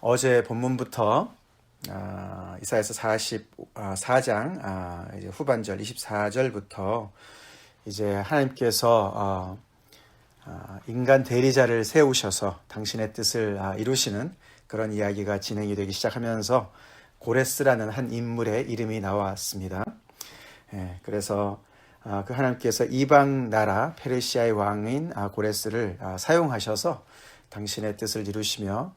어제 본문부터 이사야서 44장 이제 후반절 24절부터 이제 하나님께서 인간 대리자를 세우셔서 당신의 뜻을 이루시는 그런 이야기가 진행이 되기 시작하면서 고레스라는 한 인물의 이름이 나왔습니다. 그래서 그 하나님께서 이방 나라 페르시아의 왕인 고레스를 사용하셔서 당신의 뜻을 이루시며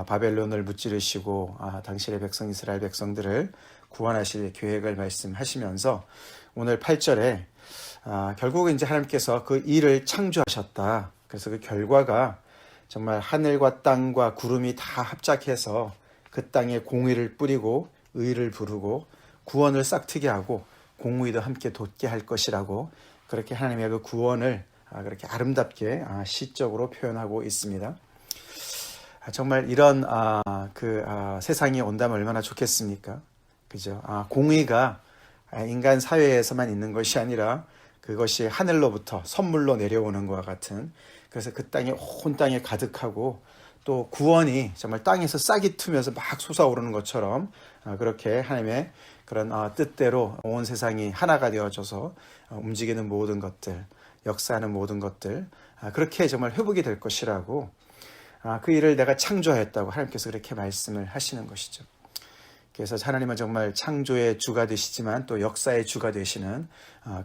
바벨론을 무찌르시고 당신의 백성 이스라엘 백성들을 구원하실 계획을 말씀하시면서 오늘 8절에 결국은 이제 하나님께서 그 일을 창조하셨다. 그래서 그 결과가 정말 하늘과 땅과 구름이 다 합작해서 그 땅에 공의를 뿌리고 의를 부르고 구원을 싹트게 하고 공의도 함께 돋게 할 것이라고 그렇게 하나님의 그 구원을 그렇게 아름답게 시적으로 표현하고 있습니다. 정말 이런 세상이 온다면 얼마나 좋겠습니까? 그죠? 공의가 인간 사회에서만 있는 것이 아니라 그것이 하늘로부터 선물로 내려오는 것과 같은, 그래서 그 땅에 온 땅에 가득하고 또 구원이 정말 땅에서 싹이 트면서 막 솟아오르는 것처럼 그렇게 하나님의 그런 뜻대로 온 세상이 하나가 되어져서 움직이는 모든 것들, 역사하는 모든 것들, 그렇게 정말 회복이 될 것이라고, 그 일을 내가 창조하였다고 하나님께서 그렇게 말씀을 하시는 것이죠. 그래서 하나님은 정말 창조의 주가 되시지만 또 역사의 주가 되시는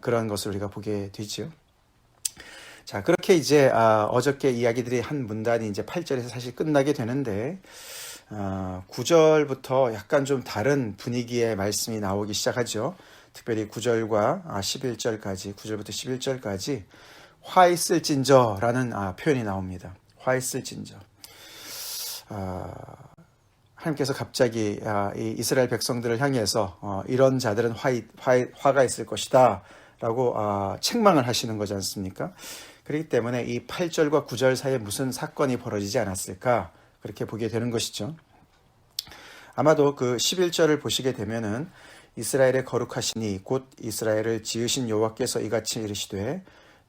그런 것을 우리가 보게 되죠. 자, 그렇게 이제 어저께 이야기들이 한 문단이 이제 8절에서 사실 끝나게 되는데 9절부터 약간 좀 다른 분위기의 말씀이 나오기 시작하죠. 특별히 9절과 11절까지, 9절부터 11절까지 화 있을진저라는 표현이 나옵니다. 화 있을진저. 하나님께서 갑자기 이 이스라엘 백성들을 향해서 이런 자들은 화가 있을 것이다 라고 책망을 하시는 거지 않습니까? 그렇기 때문에 이 8절과 9절 사이에 무슨 사건이 벌어지지 않았을까, 그렇게 보게 되는 것이죠. 아마도 그 11절을 보시게 되면은 이스라엘의 거룩하시니 곧 이스라엘을 지으신 여호와께서 이같이 이르시되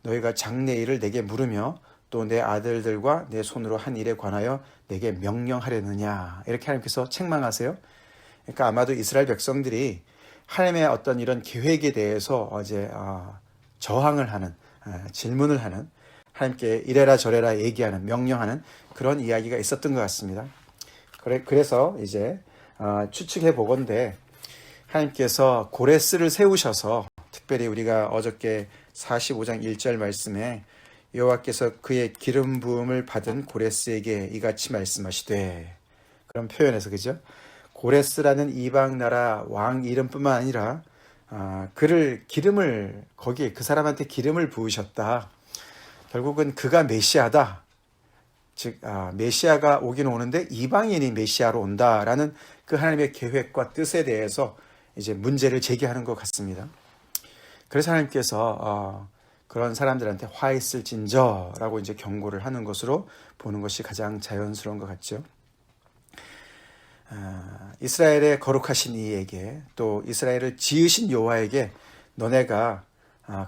너희가 장래 일을 내게 물으며 또 내 아들들과 내 손으로 한 일에 관하여 내게 명령하려느냐, 이렇게 하나님께서 책망하세요. 그러니까 아마도 이스라엘 백성들이 하나님의 어떤 이런 계획에 대해서 어제 저항을 하는, 질문을 하는, 하나님께 이래라 저래라 얘기하는, 명령하는 그런 이야기가 있었던 것 같습니다. 그래서 이제 추측해 보건대 하나님께서 고레스를 세우셔서, 특별히 우리가 어저께 45장 1절 말씀에 여호와께서 그의 기름 부음을 받은 고레스에게 이같이 말씀하시되, 그런 표현에서, 그죠? 고레스라는 이방 나라 왕 이름뿐만 아니라 기름을 거기에 그 사람한테 기름을 부으셨다. 결국은 그가 메시아다. 즉 메시아가 오긴 오는데 이방인이 메시아로 온다라는 그 하나님의 계획과 뜻에 대해서 이제 문제를 제기하는 것 같습니다. 그래서 하나님께서 그런 사람들한테 화 있을진저라고 이제 경고를 하는 것으로 보는 것이 가장 자연스러운 것 같죠. 이스라엘의 거룩하신 이에게, 또 이스라엘을 지으신 여호와에게 너네가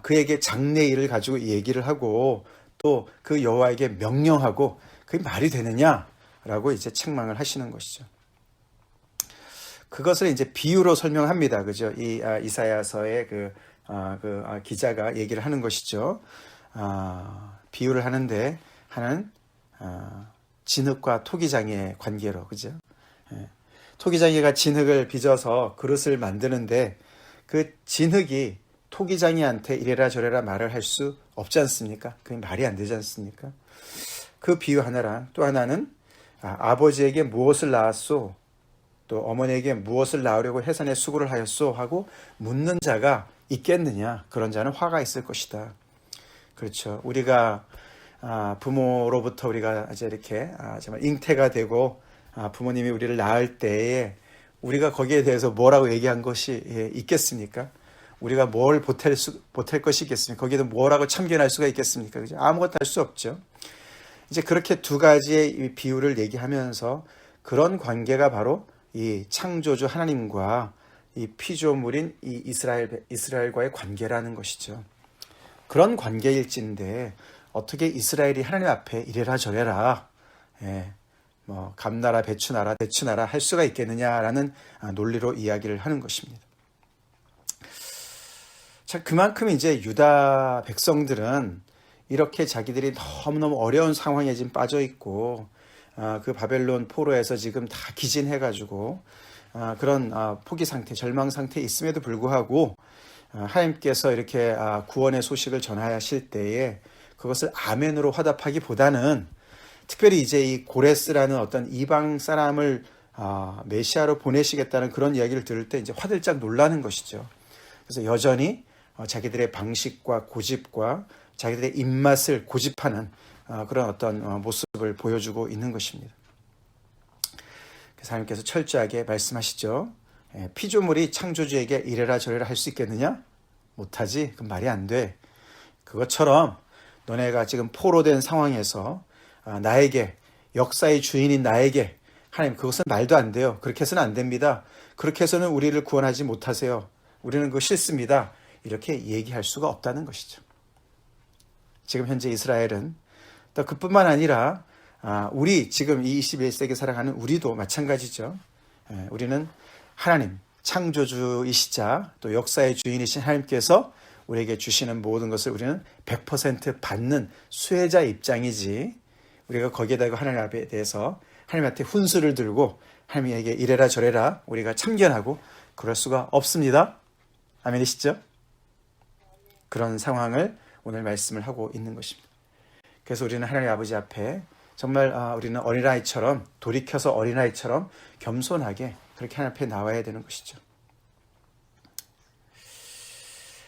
그에게 장래 일을 가지고 얘기를 하고 또 그 여호와에게 명령하고 그게 말이 되느냐라고 이제 책망을 하시는 것이죠. 그것을 이제 비유로 설명합니다. 그죠? 이 이사야서의 그 기자가 얘기를 하는 것이죠. 비유를 하는데 하는 진흙과 토기장이의 관계로, 그죠? 토기장이가 진흙을 빚어서 그릇을 만드는데 그 진흙이 토기장이한테 이래라 저래라 말을 할 수 없지 않습니까? 그게 말이 안 되지 않습니까? 그 비유 하나랑 또 하나는 아버지에게 무엇을 낳았소? 또 어머니에게 무엇을 낳으려고 해산의 수고를 하였소? 하고 묻는 자가 있겠느냐? 그런 자는 화가 있을 것이다. 그렇죠. 우리가 부모로부터 우리가 이제 이렇게 정말 잉태가 되고 부모님이 우리를 낳을 때에 우리가 거기에 대해서 뭐라고 얘기한 것이 있겠습니까? 우리가 뭘 보탤 것이 있겠습니까? 거기에도 뭐라고 참견할 수가 있겠습니까? 그죠? 아무것도 할 수 없죠. 이제 그렇게 두 가지의 비유를 얘기하면서 그런 관계가 바로 이 창조주 하나님과 이 피조물인 이 이스라엘과의 관계라는 것이죠. 그런 관계일진데 어떻게 이스라엘이 하나님 앞에 이래라 저래라 뭐 감나라, 배추나라, 대추나라 할 수가 있겠느냐라는 논리로 이야기를 하는 것입니다. 자, 그만큼 이제 유다 백성들은 이렇게 자기들이 너무너무 어려운 상황에 지금 빠져 있고 그 바벨론 포로에서 지금 다 기진해가지고 그런 포기 상태, 절망 상태에 있음에도 불구하고 하나님께서 이렇게 구원의 소식을 전하실 때에 그것을 아멘으로 화답하기보다는 특별히 이제 이 고레스라는 어떤 이방 사람을 메시아로 보내시겠다는 그런 이야기를 들을 때 이제 화들짝 놀라는 것이죠. 그래서 여전히 자기들의 방식과 고집과 자기들의 입맛을 고집하는 그런 어떤 모습을 보여주고 있는 것입니다. 그래서 하나님께서 철저하게 말씀하시죠. 피조물이 창조주에게 이래라 저래라 할 수 있겠느냐? 못하지. 그건 말이 안 돼. 그것처럼 너네가 지금 포로된 상황에서 나에게, 역사의 주인인 나에게, 하나님 그것은 말도 안 돼요. 그렇게 해서는 안 됩니다. 그렇게 해서는 우리를 구원하지 못하세요. 우리는 그거 싫습니다. 이렇게 얘기할 수가 없다는 것이죠. 지금 현재 이스라엘은 또 그뿐만 아니라 우리 지금 이 21세기 살아가는 우리도 마찬가지죠. 우리는 하나님, 창조주이시자 또 역사의 주인이신 하나님께서 우리에게 주시는 모든 것을 우리는 100% 받는 수혜자 입장이지, 우리가 거기에 대고 하나님 앞에 대해서 하나님한테 훈수를 들고 하나님에게 이래라 저래라 우리가 참견하고 그럴 수가 없습니다. 아멘이시죠? 그런 상황을 오늘 말씀을 하고 있는 것입니다. 그래서 우리는 하나님 아버지 앞에 정말 우리는 어린아이처럼, 돌이켜서 어린아이처럼 겸손하게 그렇게 하나님 앞에 나와야 되는 것이죠.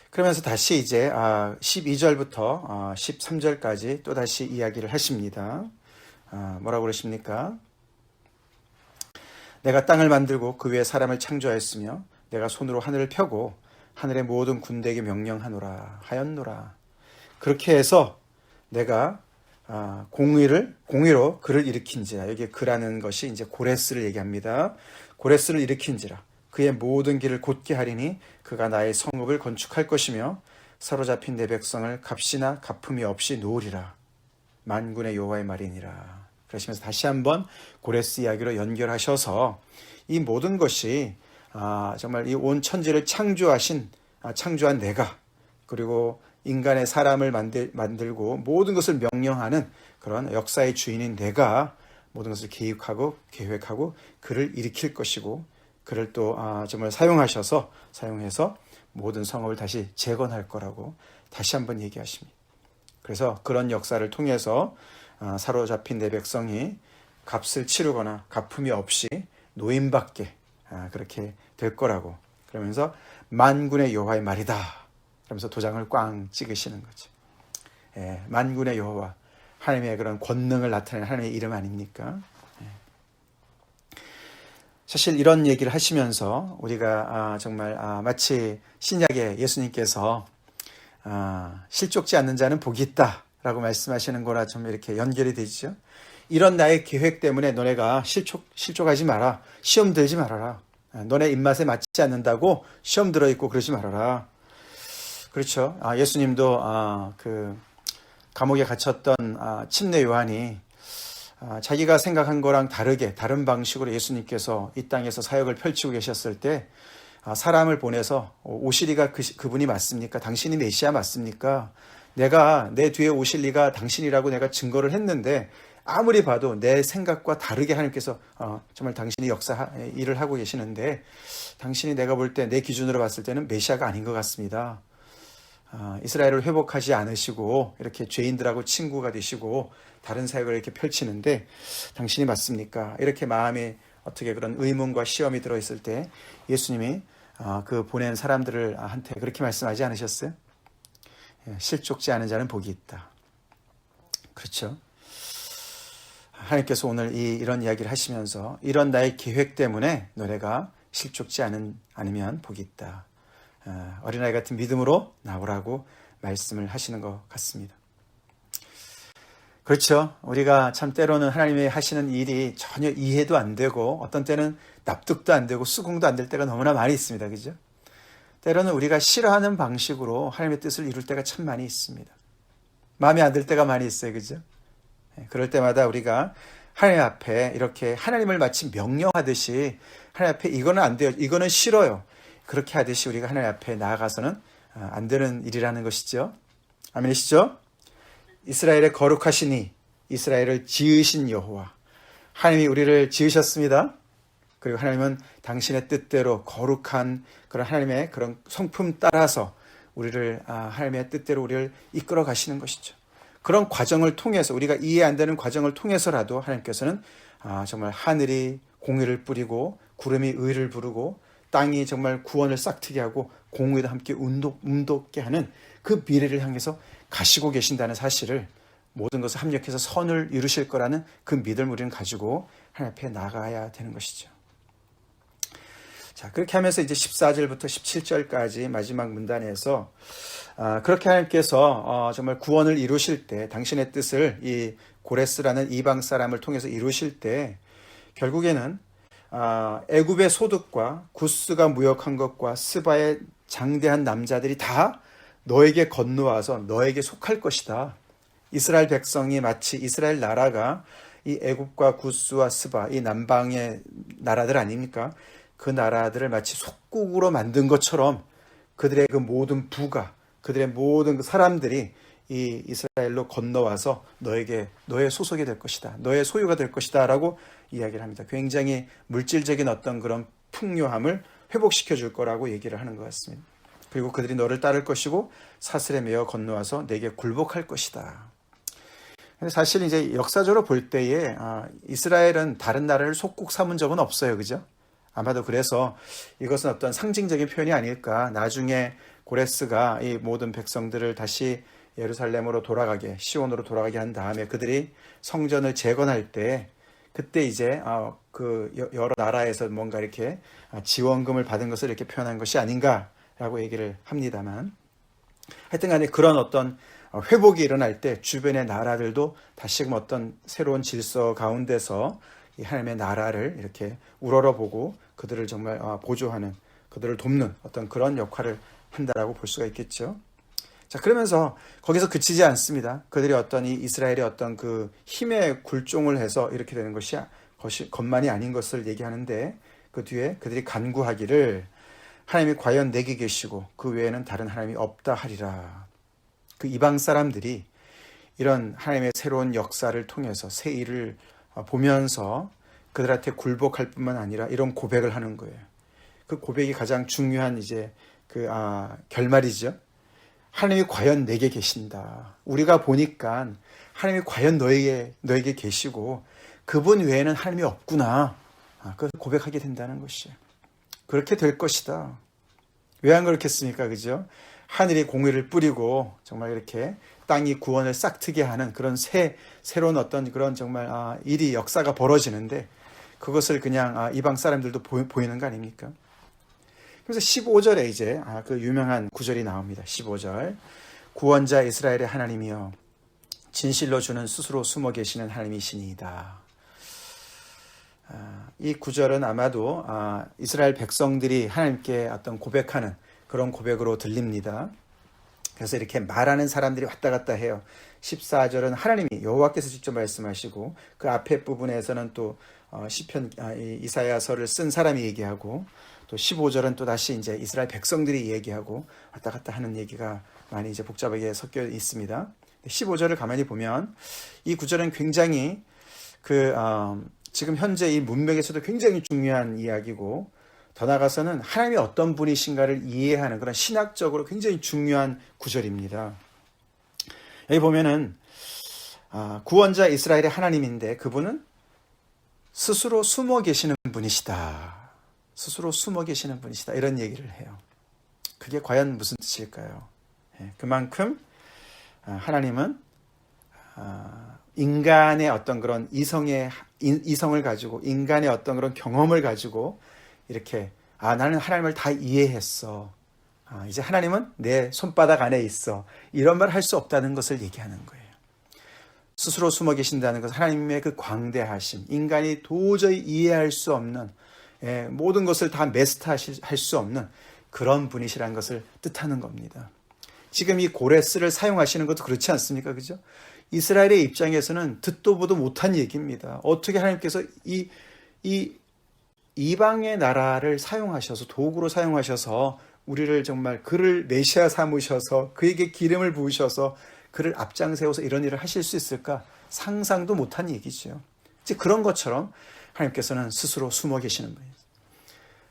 그러면서 다시 이제 12절부터 13절까지 또 다시 이야기를 하십니다. 뭐라고 그러십니까? 내가 땅을 만들고 그 위에 사람을 창조하였으며 내가 손으로 하늘을 펴고 하늘의 모든 군대에게 명령하노라 하였노라. 그렇게 해서 내가 공의로 그를 일으킨지라. 여기 그라는 것이 이제 고레스를 얘기합니다. 고레스를 일으킨지라. 그의 모든 길을 곧게 하리니 그가 나의 성읍을 건축할 것이며 사로잡힌 내 백성을 값이나 갚음이 없이 놓으리라. 만군의 여호와의 말이니라. 그러시면서 다시 한번 고레스 이야기로 연결하셔서 이 모든 것이 정말 이 온 천지를 창조한 내가, 그리고 인간의 사람을 만들고 모든 것을 명령하는 그런 역사의 주인인 내가 모든 것을 계획하고 그를 일으킬 것이고 그를 또 정말 사용해서 모든 성읍을 다시 재건할 거라고 다시 한번 얘기하십니다. 그래서 그런 역사를 통해서 사로잡힌 내 백성이 값을 치르거나 갚음이 없이 노임받게 그렇게 될 거라고, 그러면서 만군의 여호와의 말이다 그러면서 도장을 꽝 찍으시는 거죠. 만군의 여호와, 하나님의 그런 권능을 나타내는 하나님의 이름 아닙니까? 사실 이런 얘기를 하시면서 우리가 정말 마치 신약에 예수님께서 실족지 않는 자는 복이 있다 라고 말씀하시는 거라 좀 이렇게 연결이 되죠. 이런 나의 계획 때문에 너네가 실족하지 마라. 시험 들지 말아라. 너네 입맛에 맞지 않는다고 시험 들어있고 그러지 말아라. 그렇죠. 예수님도 그 감옥에 갇혔던 침례 요한이 자기가 생각한 거랑 다른 방식으로 예수님께서 이 땅에서 사역을 펼치고 계셨을 때 사람을 보내서 오실 리가 그분이 맞습니까? 당신이 메시아 맞습니까? 내가 내 뒤에 오실 리가 당신이라고 내가 증거를 했는데 아무리 봐도 내 생각과 다르게 하나님께서 정말 당신이 일을 하고 계시는데 당신이 내가 볼 때 내 기준으로 봤을 때는 메시아가 아닌 것 같습니다. 이스라엘을 회복하지 않으시고 이렇게 죄인들하고 친구가 되시고 다른 사역을 이렇게 펼치는데 당신이 맞습니까? 이렇게 마음에 어떻게 그런 의문과 시험이 들어있을 때 예수님이 그 보낸 사람들을 한테 그렇게 말씀하지 않으셨어요? 실족지 않은 자는 복이 있다. 그렇죠? 하나님께서 오늘 이런 이야기를 하시면서 이런 나의 계획 때문에 너네가 실족지 않으면 복이 있다. 어린아이 같은 믿음으로 나오라고 말씀을 하시는 것 같습니다. 그렇죠. 우리가 참 때로는 하나님이 하시는 일이 전혀 이해도 안 되고 어떤 때는 납득도 안 되고 수긍도 안 될 때가 너무나 많이 있습니다. 그죠? 때로는 우리가 싫어하는 방식으로 하나님의 뜻을 이룰 때가 참 많이 있습니다. 마음에 안 들 때가 많이 있어요. 그죠? 그럴 때마다 우리가 하나님 앞에 이렇게 하나님을 마치 명령하듯이 하나님 앞에 이거는 안 돼요, 이거는 싫어요, 그렇게 하듯이 우리가 하나님 앞에 나아가서는 안 되는 일이라는 것이죠. 아멘이시죠? 이스라엘의 거룩하시니 이스라엘을 지으신 여호와, 하나님이 우리를 지으셨습니다. 그리고 하나님은 당신의 뜻대로 거룩한 그런 하나님의 그런 성품 따라서 우리를 하나님의 뜻대로 우리를 이끌어 가시는 것이죠. 그런 과정을 통해서, 우리가 이해 안 되는 과정을 통해서라도 하나님께서는 정말 하늘이 공의를 뿌리고 구름이 의를 부르고 땅이 정말 구원을 싹트게 하고 공의도 함께 움돋게 하는 그 미래를 향해서 가시고 계신다는 사실을, 모든 것을 합력해서 선을 이루실 거라는 그 믿음을 우리는 가지고 하나님 앞에 나가야 되는 것이죠. 자, 그렇게 하면서 이제 14절부터 17절까지 마지막 문단에서 그렇게 하나님께서 정말 구원을 이루실 때, 당신의 뜻을 이 고레스라는 이방 사람을 통해서 이루실 때, 결국에는 애굽의 소득과 구스가 무역한 것과 스바의 장대한 남자들이 다 너에게 건너와서 너에게 속할 것이다. 이스라엘 백성이 마치 이스라엘 나라가 이 애굽과 구스와 스바, 이 남방의 나라들 아닙니까? 그 나라들을 마치 속국으로 만든 것처럼 그들의 그 모든 부가, 그들의 모든 그 사람들이 이 이스라엘로 건너와서 너의 소속이 될 것이다, 너의 소유가 될 것이다 라고 이야기를 합니다. 굉장히 물질적인 어떤 그런 풍요함을 회복시켜 줄 거라고 얘기를 하는 것 같습니다. 그리고 그들이 너를 따를 것이고 사슬에 매어 건너와서 내게 굴복할 것이다. 사실 이제 역사적으로 볼 때에 이스라엘은 다른 나라를 속국 삼은 적은 없어요, 그죠? 아마도 그래서 이것은 어떤 상징적인 표현이 아닐까. 나중에 고레스가 이 모든 백성들을 다시 예루살렘으로 돌아가게, 시온으로 돌아가게 한 다음에 그들이 성전을 재건할 때, 그때 이제 그 여러 나라에서 뭔가 이렇게 지원금을 받은 것을 이렇게 표현한 것이 아닌가라고 얘기를 합니다만, 하여튼 간에 그런 어떤 회복이 일어날 때 주변의 나라들도 다시금 어떤 새로운 질서 가운데서 이 하나님의 나라를 이렇게 우러러보고 그들을 정말 보조하는, 그들을 돕는 어떤 그런 역할을 한다라고 볼 수가 있겠죠. 자, 그러면서 거기서 그치지 않습니다. 그들이 어떤 이 이스라엘의 어떤 그 힘에 굴종을 해서 이렇게 되는 것만이 아닌 것을 얘기하는데, 그 뒤에 그들이 간구하기를 하나님이 과연 내게 계시고 그 외에는 다른 하나님이 없다 하리라. 그 이방 사람들이 이런 하나님의 새로운 역사를 통해서 새 일을 보면서 그들한테 굴복할 뿐만 아니라 이런 고백을 하는 거예요. 그 고백이 가장 중요한 이제 그 결말이죠. 하나님이 과연 내게 계신다. 우리가 보니까 하나님이 과연 너에게 계시고 그분 외에는 하나님이 없구나. 그걸 고백하게 된다는 것이에요. 그렇게 될 것이다. 왜 안 그렇겠습니까? 그죠? 하늘이 공의를 뿌리고 정말 이렇게 땅이 구원을 싹트게 하는 그런 새로운 어떤 그런 정말 일이, 역사가 벌어지는데 그것을 그냥 이방 사람들도 보이는 거 아닙니까? 그래서 15절에 이제 그 유명한 구절이 나옵니다. 15절. 구원자 이스라엘의 하나님이여 진실로 주는 스스로 숨어 계시는 하나님이시니이다. 이 구절은 아마도 이스라엘 백성들이 하나님께 어떤 고백하는 그런 고백으로 들립니다. 그래서 이렇게 말하는 사람들이 왔다 갔다 해요. 14절은 하나님이 여호와께서 직접 말씀하시고, 그 앞에 부분에서는 또 시편 이사야서를 쓴 사람이 얘기하고, 또 15절은 또 다시 이제 이스라엘 백성들이 얘기하고 왔다 갔다 하는 얘기가 많이 이제 복잡하게 섞여 있습니다. 15절을 가만히 보면 이 구절은 굉장히 지금 현재 이 문맥에서도 굉장히 중요한 이야기고, 더 나아가서는 하나님이 어떤 분이신가를 이해하는 그런 신학적으로 굉장히 중요한 구절입니다. 여기 보면은 구원자 이스라엘의 하나님인데 그분은 스스로 숨어 계시는 분이시다. 스스로 숨어 계시는 분이시다. 이런 얘기를 해요. 그게 과연 무슨 뜻일까요? 그만큼 하나님은 인간의 어떤 그런 이성을 가지고, 인간의 어떤 그런 경험을 가지고 이렇게 나는 하나님을 다 이해했어. 이제 하나님은 내 손바닥 안에 있어. 이런 말 할 수 없다는 것을 얘기하는 거예요. 스스로 숨어 계신다는 것은 하나님의 그 광대하심, 인간이 도저히 이해할 수 없는, 모든 것을 다 메스터할 수 없는 그런 분이시라는 것을 뜻하는 겁니다. 지금 이 고레스를 사용하시는 것도 그렇지 않습니까? 그죠? 이스라엘의 입장에서는 듣도 보도 못한 얘기입니다. 어떻게 하나님께서 이 이방의 나라를 사용하셔서, 도구로 사용하셔서 우리를 정말 그를 메시아 삼으셔서 그에게 기름을 부으셔서 그를 앞장 세워서 이런 일을 하실 수 있을까? 상상도 못한 얘기죠. 이제 그런 것처럼 하나님께서는 스스로 숨어 계시는 분이에요.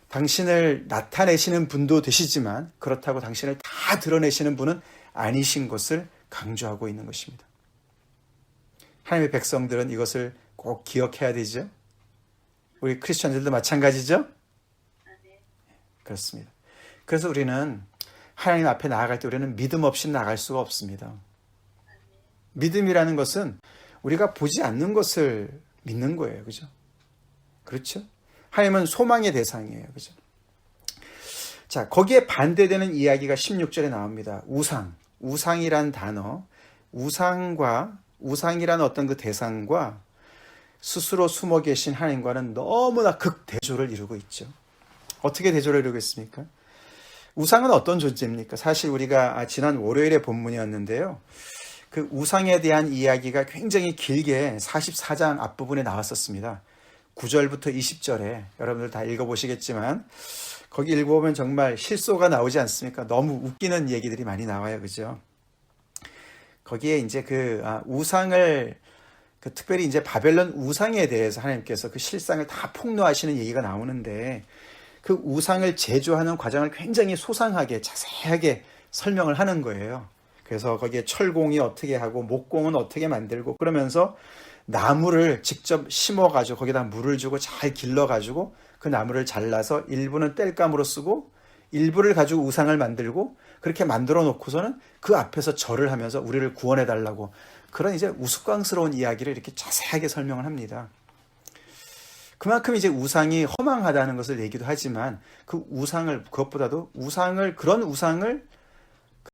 당신을 나타내시는 분도 되시지만 그렇다고 당신을 다 드러내시는 분은 아니신 것을 강조하고 있는 것입니다. 하나님의 백성들은 이것을 꼭 기억해야 되죠. 우리 크리스천들도 마찬가지죠. 그렇습니다. 그래서 우리는 하나님 앞에 나아갈 때 우리는 믿음 없이 나갈 수가 없습니다. 믿음이라는 것은 우리가 보지 않는 것을 믿는 거예요. 그죠? 그렇죠? 하나님은 소망의 대상이에요. 그죠? 자, 거기에 반대되는 이야기가 16절에 나옵니다. 우상이란 단어, 우상이란 어떤 그 대상과 스스로 숨어 계신 하나님과는 너무나 극대조를 이루고 있죠. 어떻게 대조를 이루고 있습니까? 우상은 어떤 존재입니까? 사실 우리가 지난 월요일의 본문이었는데요. 그 우상에 대한 이야기가 굉장히 길게 44장 앞부분에 나왔었습니다. 9절부터 20절에 여러분들 다 읽어보시겠지만 거기 읽어보면 정말 실소가 나오지 않습니까? 너무 웃기는 얘기들이 많이 나와요. 그죠? 거기에 이제 우상을 특별히 이제 바벨론 우상에 대해서 하나님께서 그 실상을 다 폭로하시는 얘기가 나오는데 그 우상을 제조하는 과정을 굉장히 소상하게 자세하게 설명을 하는 거예요. 그래서 거기에 철공이 어떻게 하고 목공은 어떻게 만들고 그러면서 나무를 직접 심어가지고 거기다 물을 주고 잘 길러가지고 그 나무를 잘라서 일부는 땔감으로 쓰고 일부를 가지고 우상을 만들고 그렇게 만들어 놓고서는 그 앞에서 절을 하면서 우리를 구원해 달라고 그런 이제 우스꽝스러운 이야기를 이렇게 자세하게 설명을 합니다. 그만큼 이제 우상이 허망하다는 것을 얘기도 하지만 그 우상을 그것보다도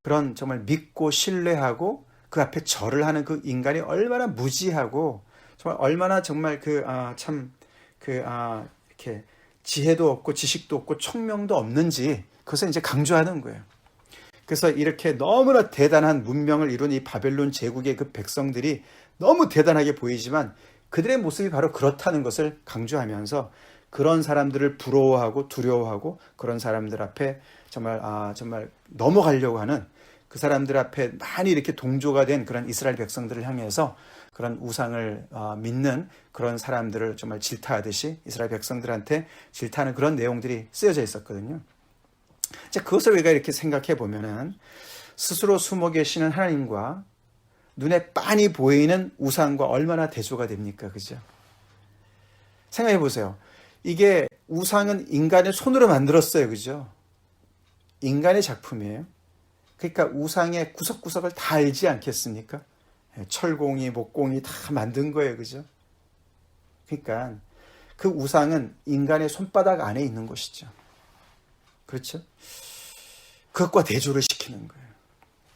그런 정말 믿고 신뢰하고 그 앞에 절을 하는 그 인간이 얼마나 무지하고 정말 얼마나 정말 이렇게 지혜도 없고 지식도 없고 총명도 없는지 그것을 이제 강조하는 거예요. 그래서 이렇게 너무나 대단한 문명을 이룬 이 바벨론 제국의 그 백성들이 너무 대단하게 보이지만 그들의 모습이 바로 그렇다는 것을 강조하면서 그런 사람들을 부러워하고 두려워하고 그런 사람들 앞에 정말 넘어가려고 하는 그 사람들 앞에 많이 이렇게 동조가 된 그런 이스라엘 백성들을 향해서 그런 우상을 믿는 그런 사람들을 정말 질타하듯이 이스라엘 백성들한테 질타하는 그런 내용들이 쓰여져 있었거든요. 자, 그것을 우리가 이렇게 생각해 보면은 스스로 숨어 계시는 하나님과 눈에 빤히 보이는 우상과 얼마나 대조가 됩니까? 그죠? 생각해 보세요. 이게 우상은 인간의 손으로 만들었어요. 그죠? 인간의 작품이에요. 그러니까 우상의 구석구석을 다 알지 않겠습니까? 철공이, 목공이 다 만든 거예요. 그죠? 그러니까 그 우상은 인간의 손바닥 안에 있는 것이죠. 그렇죠? 그것과 대조를 시키는 거예요.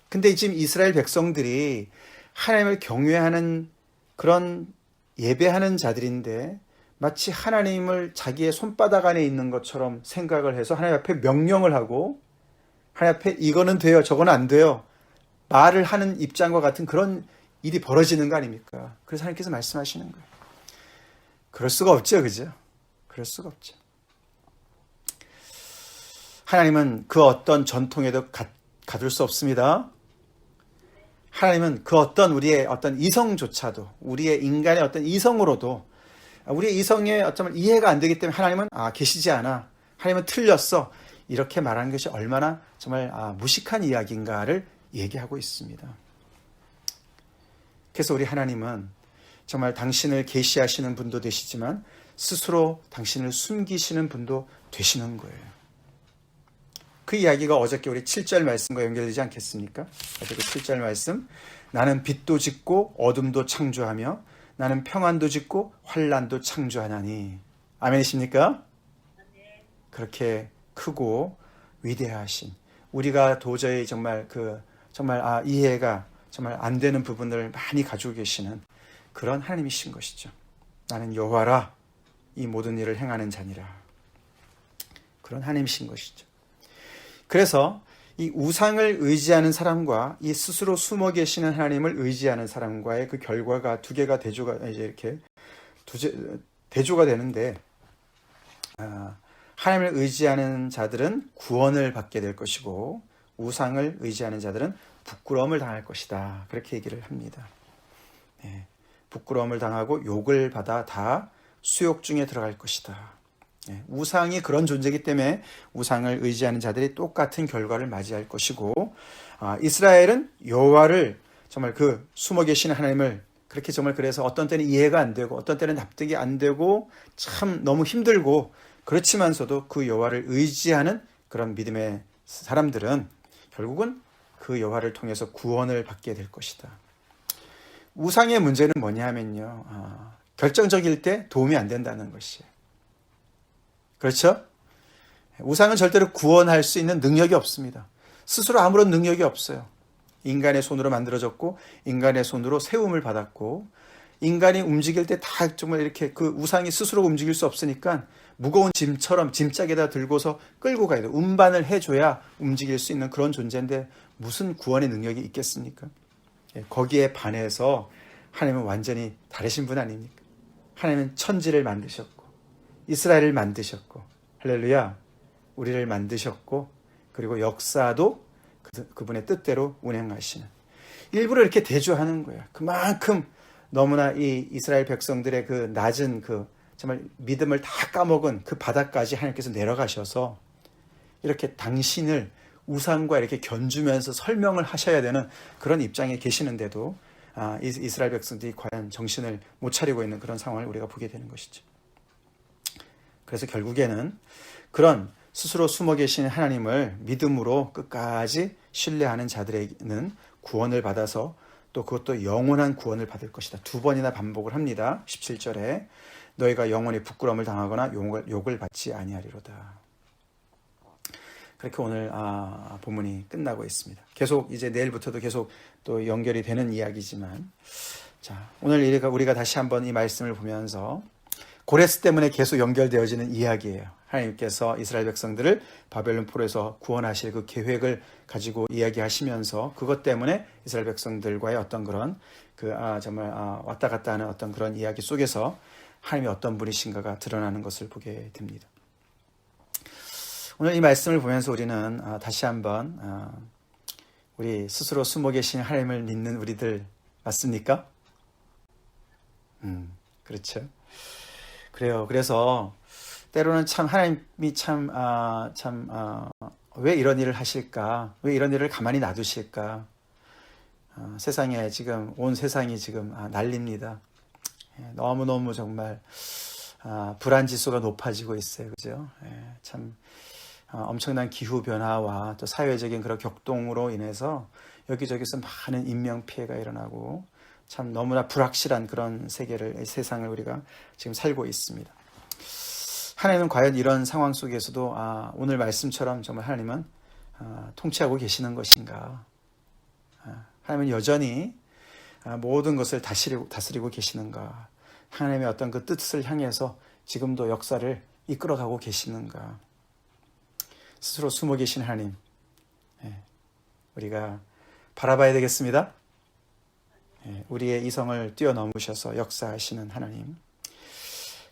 근데 지금 이스라엘 백성들이 하나님을 경외하는 그런 예배하는 자들인데 마치 하나님을 자기의 손바닥 안에 있는 것처럼 생각을 해서 하나님 앞에 명령을 하고 하나님 앞에 이거는 돼요, 저거는 안 돼요. 말을 하는 입장과 같은 그런 일이 벌어지는 거 아닙니까? 그래서 하나님께서 말씀하시는 거예요. 그럴 수가 없죠, 그죠? 그럴 수가 없죠. 하나님은 그 어떤 전통에도 가둘 수 없습니다. 하나님은 그 어떤 우리의 어떤 이성조차도 우리의 인간의 어떤 이성으로도 우리의 이성에 어쩌면 이해가 안 되기 때문에 하나님은 계시지 않아. 하나님은 틀렸어. 이렇게 말하는 것이 얼마나 정말 무식한 이야기인가를 얘기하고 있습니다. 그래서 우리 하나님은 정말 당신을 계시하시는 분도 되시지만 스스로 당신을 숨기시는 분도 되시는 거예요. 그 이야기가 어저께 우리 7절 말씀과 연결되지 않겠습니까? 어저께 7절 말씀. 나는 빛도 짓고 어둠도 창조하며 나는 평안도 짓고 환난도 창조하나니. 아멘이십니까? 그렇게 크고 위대하신 우리가 도저히 정말 이해가 정말 안 되는 부분을 많이 가지고 계시는 그런 하나님이신 것이죠. 나는 여호와라 이 모든 일을 행하는 자니라. 그런 하나님이신 것이죠. 그래서 이 우상을 의지하는 사람과 이 스스로 숨어 계시는 하나님을 의지하는 사람과의 그 결과가 두 개가 대조가 이제 이렇게 대조가 되는데, 하나님을 의지하는 자들은 구원을 받게 될 것이고 우상을 의지하는 자들은 부끄러움을 당할 것이다. 그렇게 얘기를 합니다. 네, 부끄러움을 당하고 욕을 받아 다 수욕 중에 들어갈 것이다. 네, 우상이 그런 존재이기 때문에 우상을 의지하는 자들이 똑같은 결과를 맞이할 것이고, 이스라엘은 여호와를 정말 그 숨어 계시는 하나님을 그렇게 정말 그래서 어떤 때는 이해가 안 되고 어떤 때는 납득이 안 되고 참 너무 힘들고 그렇지만서도 그 여호와를 의지하는 그런 믿음의 사람들은 결국은 그 여호와를 통해서 구원을 받게 될 것이다. 우상의 문제는 뭐냐 하면요, 결정적일 때 도움이 안 된다는 것이에요. 그렇죠? 우상은 절대로 구원할 수 있는 능력이 없습니다. 스스로 아무런 능력이 없어요. 인간의 손으로 만들어졌고 인간의 손으로 세움을 받았고 인간이 움직일 때 다 정말 이렇게 그 우상이 스스로 움직일 수 없으니까 무거운 짐처럼 짐짝에다 들고서 끌고 가야 돼요. 운반을 해줘야 움직일 수 있는 그런 존재인데 무슨 구원의 능력이 있겠습니까? 거기에 반해서 하나님은 완전히 다르신 분 아닙니까? 하나님은 천지를 만드셨고 이스라엘을 만드셨고 할렐루야, 우리를 만드셨고 그리고 역사도 그분의 뜻대로 운행하시는, 일부러 이렇게 대조하는 거예요. 그만큼 너무나 이 이스라엘 백성들의 그 낮은 그 정말 믿음을 다 까먹은 그 바닥까지 하나님께서 내려가셔서 이렇게 당신을 우상과 이렇게 견주면서 설명을 하셔야 되는 그런 입장에 계시는데도 이스라엘 백성들이 과연 정신을 못 차리고 있는 그런 상황을 우리가 보게 되는 것이죠. 그래서 결국에는 그런 스스로 숨어 계신 하나님을 믿음으로 끝까지 신뢰하는 자들에게는 구원을 받아서 또 그것도 영원한 구원을 받을 것이다. 두 번이나 반복을 합니다. 17절에 너희가 영원히 부끄러움을 당하거나 욕을 받지 아니하리로다. 그렇게 오늘 본문이 끝나고 있습니다. 계속 이제 내일부터도 계속 또 연결이 되는 이야기지만, 자, 오늘 우리가 다시 한번 이 말씀을 보면서 고레스 때문에 계속 연결되어지는 이야기예요. 하나님께서 이스라엘 백성들을 바벨론 포로에서 구원하실 그 계획을 가지고 이야기하시면서 그것 때문에 이스라엘 백성들과의 어떤 그런 정말 왔다 갔다 하는 어떤 그런 이야기 속에서 하나님이 어떤 분이신가가 드러나는 것을 보게 됩니다. 오늘 이 말씀을 보면서 우리는 다시 한번 우리 스스로 숨어 계신 하나님을 믿는 우리들 맞습니까? 그렇죠. 그래요. 그래서 때로는 참 하나님이 왜 이런 일을 하실까? 왜 이런 일을 가만히 놔두실까? 세상에 지금 온 세상이 지금 난립니다. 너무너무 정말 불안 지수가 높아지고 있어요. 그죠? 참 엄청난 기후 변화와 또 사회적인 그런 격동으로 인해서 여기저기서 많은 인명 피해가 일어나고 참 너무나 불확실한 그런 세상을 우리가 지금 살고 있습니다. 하나님은 과연 이런 상황 속에서도 오늘 말씀처럼 정말 하나님은 통치하고 계시는 것인가? 하나님은 여전히 모든 것을 다스리고 계시는가? 하나님의 어떤 그 뜻을 향해서 지금도 역사를 이끌어가고 계시는가? 스스로 숨어 계신 하나님, 우리가 바라봐야 되겠습니다. 우리의 이성을 뛰어넘으셔서 역사하시는 하나님,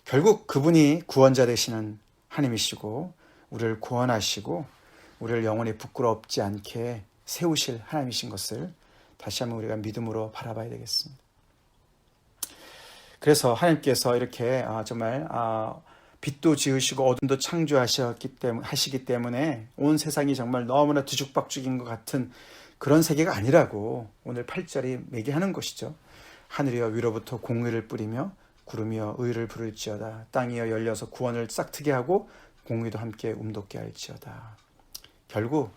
결국 그분이 구원자 되시는 하나님이시고 우리를 구원하시고 우리를 영원히 부끄럽지 않게 세우실 하나님이신 것을 다시 한번 우리가 믿음으로 바라봐야 되겠습니다. 그래서 하나님께서 이렇게 정말 빛도 지으시고 어둠도 창조하시기 때문에 온 세상이 정말 너무나 뒤죽박죽인 것 같은 그런 세계가 아니라고 오늘 8절이 매개하는 것이죠. 하늘이여 위로부터 공의를 뿌리며 구름이여 의를 부를지어다. 땅이여 열려서 구원을 싹트게 하고 공의도 함께 움돋게 할지어다. 결국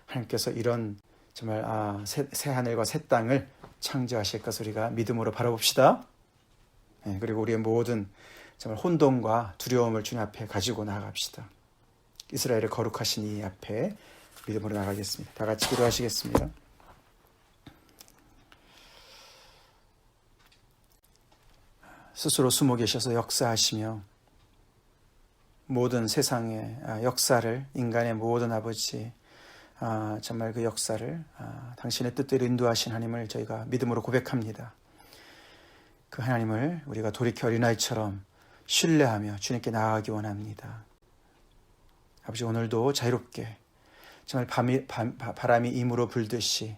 하나님께서 이런 정말 새 하늘과 새 땅을 창조하실 것을 우리가 믿음으로 바라봅시다. 그리고 우리의 모든 정말 혼돈과 두려움을 주님 앞에 가지고 나아갑시다. 이스라엘을 거룩하신 이 앞에 믿음으로 나가겠습니다. 다 같이 기도하시겠습니다. 스스로 숨어 계셔서 역사하시며 모든 세상의 역사를 인간의 모든 아버지 정말 그 역사를 당신의 뜻대로 인도하신 하나님을 저희가 믿음으로 고백합니다. 그 하나님을 우리가 돌이켜 어린아이처럼 신뢰하며 주님께 나아가기 원합니다. 아버지, 오늘도 자유롭게 정말 바람이 임으로 불듯이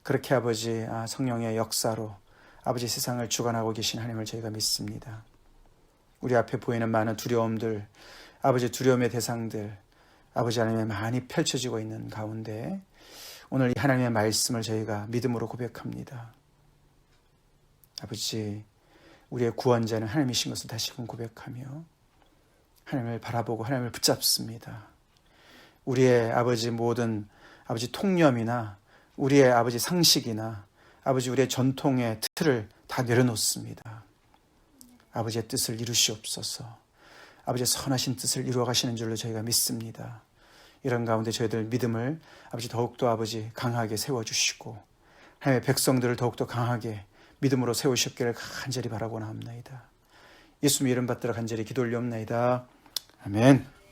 그렇게 아버지 성령의 역사로 아버지 세상을 주관하고 계신 하나님을 저희가 믿습니다. 우리 앞에 보이는 많은 두려움들, 아버지 두려움의 대상들, 아버지 하나님의 많이 펼쳐지고 있는 가운데 오늘 이 하나님의 말씀을 저희가 믿음으로 고백합니다. 아버지, 우리의 구원자는 하나님이신 것을 다시금 고백하며 하나님을 바라보고 하나님을 붙잡습니다. 우리의 아버지 모든 아버지 통념이나 우리의 아버지 상식이나 아버지 우리의 전통의 틀을 다 내려놓습니다. 아버지의 뜻을 이루시옵소서. 아버지의 선하신 뜻을 이루어 가시는 줄로 저희가 믿습니다. 이런 가운데 저희들 믿음을 아버지 더욱더 아버지 강하게 세워주시고 하나님의 백성들을 더욱더 강하게 믿음으로 세우시옵기를 간절히 바라고 나옵나이다. 예수님 이름 받들어 간절히 기도 올리옵나이다. 아멘.